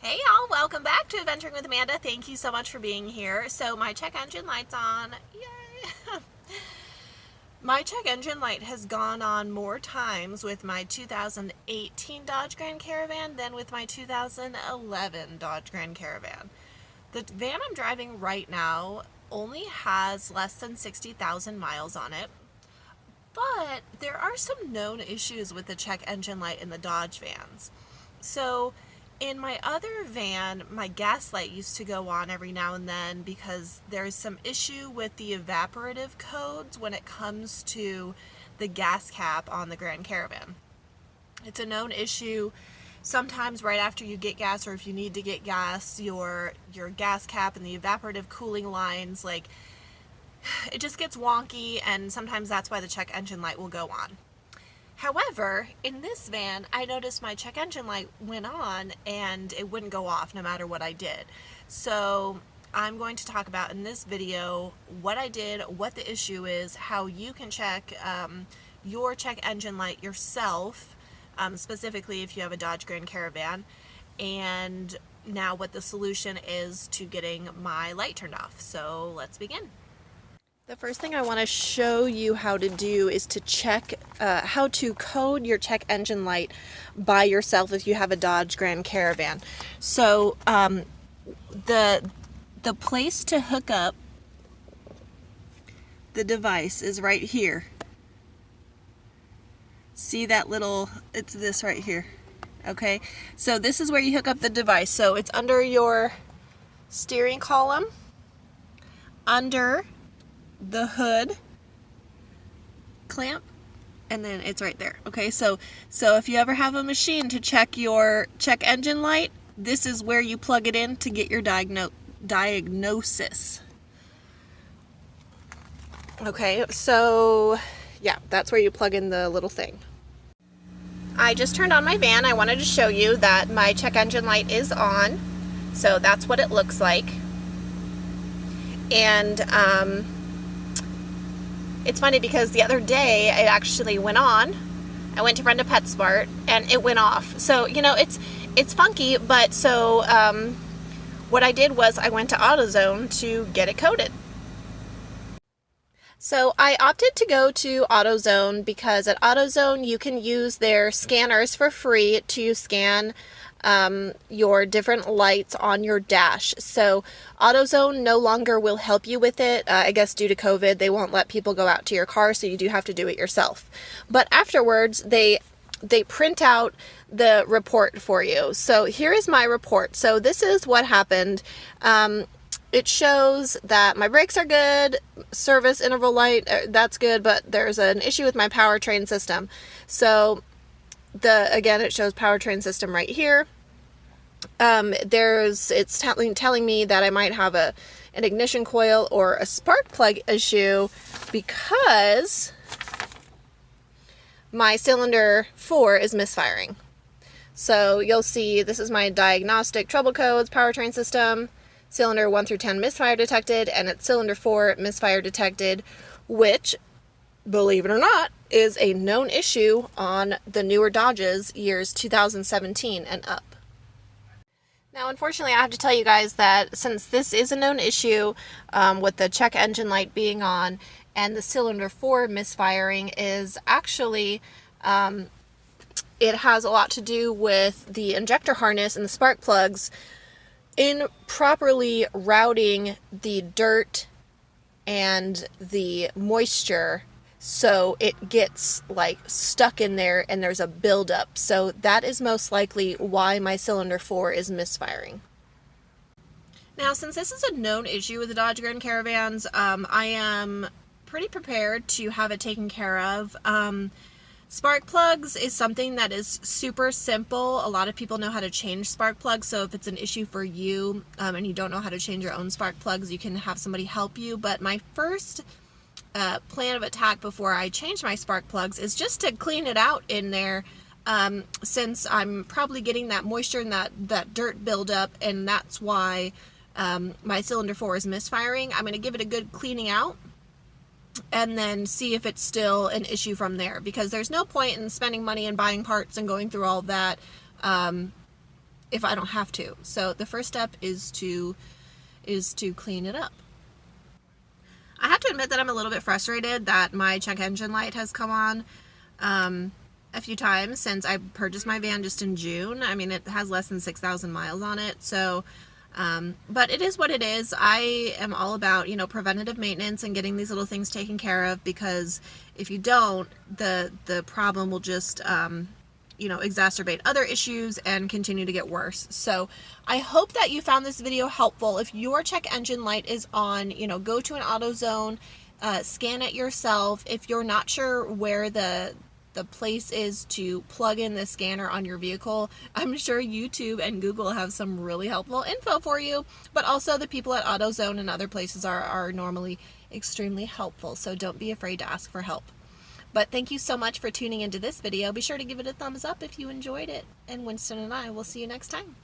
Hey y'all, welcome back to Adventuring with Amanda. Thank you so much for being here. So my check engine light's on. Yay! My check engine light has gone on more times with my 2018 Dodge Grand Caravan than with my 2011 Dodge Grand Caravan. The van I'm driving right now only has less than 60,000 miles on it, but there are some known issues with the check engine light in the Dodge vans. So in my other van, my gas light used to go on every now and then because there's some issue with the evaporative codes when it comes to the gas cap on the Grand Caravan. It's a known issue. Sometimes right after you get gas, or if you need to get gas, your gas cap and the evaporative cooling lines, like, it just gets wonky, and sometimes that's why the check engine light will go on. However, in this van, I noticed my check engine light went on and it wouldn't go off no matter what I did. So I'm going to talk about in this video what I did, what the issue is, how you can check your check engine light yourself, specifically if you have a Dodge Grand Caravan, and now what the solution is to getting my light turned off. So let's begin. The first thing I want to show you how to do is to check how to code your check engine light by yourself if you have a Dodge Grand Caravan. So the place to hook up the device is right here. See that little, it's this right here. Okay, so this is where you hook up the device. So it's under your steering column, under the hood clamp, and then it's right there. Okay, so if you ever have a machine to check your check engine light, this is where you plug it in to get your diagnosis. Okay, so yeah, that's where you plug in the little thing. I just turned on my van. I wanted to show you that my check engine light is on, so that's what it looks like. And it's funny because the other day it actually went on. I went to rent a PetSmart and it went off. So, you know, it's funky, but so what I did was I went to AutoZone to get it coded. So I opted to go to AutoZone because at AutoZone you can use their scanners for free to scan your different lights on your dash. So AutoZone no longer will help you with it. I guess due to COVID, they won't let people go out to your car, so you do have to do it yourself. But afterwards, they print out the report for you. So here is my report. So this is what happened. It shows that my brakes are good, service interval light, that's good, but there's an issue with my powertrain system. So again, it shows powertrain system right here. It's telling me that I might have an ignition coil or a spark plug issue because my cylinder 4 is misfiring. So you'll see this is my diagnostic trouble codes, powertrain system, cylinder 1 through 10 misfire detected, and it's cylinder 4 misfire detected, which, believe it or not, is a known issue on the newer Dodges years 2017 and up. Now, unfortunately, I have to tell you guys that since this is a known issue with the check engine light being on and the cylinder 4 misfiring is actually, it has a lot to do with the injector harness and the spark plugs improperly routing the dirt and the moisture, so it gets like stuck in there and there's a buildup. So that is most likely why my cylinder 4 is misfiring. Now, since this is a known issue with the Dodge Grand Caravans, I am pretty prepared to have it taken care of. Spark plugs is something that is super simple. A lot of people know how to change spark plugs, so if it's an issue for you and you don't know how to change your own spark plugs, you can have somebody help you. But my first plan of attack before I change my spark plugs is just to clean it out in there, since I'm probably getting that moisture and that dirt buildup, and that's why my cylinder 4 is misfiring. I'm going to give it a good cleaning out and then see if it's still an issue from there, because there's no point in spending money and buying parts and going through all of that if I don't have to. So the first step is to clean it up. I have to admit that I'm a little bit frustrated that my check engine light has come on a few times since I purchased my van just in June. I mean, it has less than 6,000 miles on it, so but it is what it is. I am all about, you know, preventative maintenance and getting these little things taken care of, because if you don't, the problem will just you know, exacerbate other issues and continue to get worse. So I hope that you found this video helpful. If your check engine light is on, you know, go to an AutoZone, scan it yourself. If you're not sure where the place is to plug in the scanner on your vehicle, I'm sure YouTube and Google have some really helpful info for you, but also the people at AutoZone and other places are normally extremely helpful, so don't be afraid to ask for help. But thank you so much for tuning into this video. Be sure to give it a thumbs up if you enjoyed it, and Winston and I will see you next time.